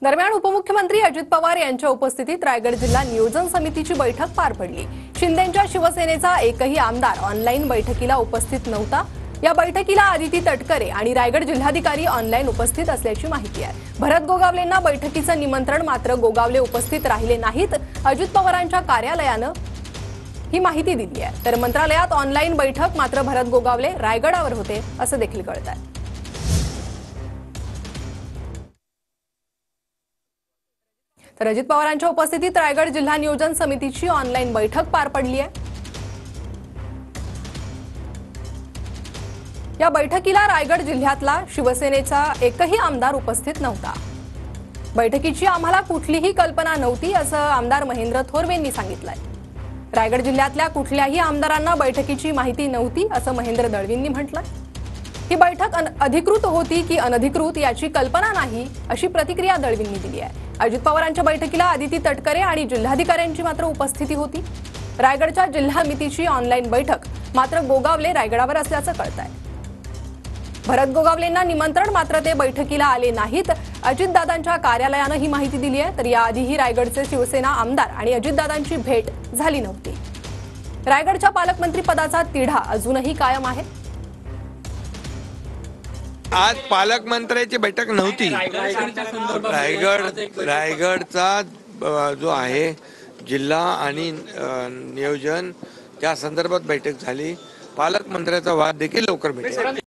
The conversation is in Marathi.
दरम्यान उपमुख्यमंत्री अजित पवार यांच्या उपस्थितीत रायगड जिल्हा नियोजन समितीची बैठक पार पडली। शिंदेंच्या शिवसेनेचा एकही आमदार ऑनलाईन बैठकीला उपस्थित नव्हता। या बैठकीला आदिती तटकरे आणि रायगड जिल्हाधिकारी ऑनलाईन उपस्थित असल्याची माहिती आहे। भरत गोगावलेंना बैठकीचं निमंत्रण, मात्र गोगावले उपस्थित राहिले नाहीत। अजित पवारांच्या कार्यालयानं ही माहिती दिली आहे। तर मंत्रालयात ऑनलाईन बैठक, मात्र भरत गोगावले रायगडावर होते असं देखील कळतंय। तर अजित पवारांच्या उपस्थितीत रायगड जिल्हा नियोजन समितीची ऑनलाईन बैठक पार पडली आहे। या बैठकीला रायगड जिल्ह्यातला शिवसेनेचा एकही आमदार उपस्थित नव्हता। बैठकीची आम्हाला कुठलीही कल्पना नव्हती असं आमदार महेंद्र थोरवेंनी सांगितलंय। रायगड जिल्ह्यातल्या कुठल्याही आमदारांना बैठकीची माहिती नव्हती असं महेंद्र दळवींनी म्हटलंय। ही बैठक अधिकृत होती की अनधिकृत याची कल्पना नाही अशी प्रतिक्रिया दळवींनी दिली आहे। अजित पवारांच्या बैठकीला आदिती तटकरे आणि जिल्हाधिकाऱ्यांची मात्र उपस्थिती होती। रायगडच्या जिल्हा समितीची ऑनलाईन बैठक, मात्र गोगावले रायगडावर असल्याचं कळतंय। भरत गोगावलेंना निमंत्रण, मात्र ते बैठकीला आले नाहीत। अजितदादांच्या कार्यालयानं ही माहिती दिली आहे। तर याआधीही रायगडचे शिवसेना आमदार आणि अजितदादांची भेट झाली नव्हती। रायगडच्या पालकमंत्री पदाचा तिढा अजूनही कायम आहे। आज पालकमंत्र्याची बैठक नव्हती। रायगडचा जो आहे जिल्हा आणि नियोजन त्या संदर्भात बैठक झाली। पालकमंत्र्याचा वाद देखील लवकर मिळेल।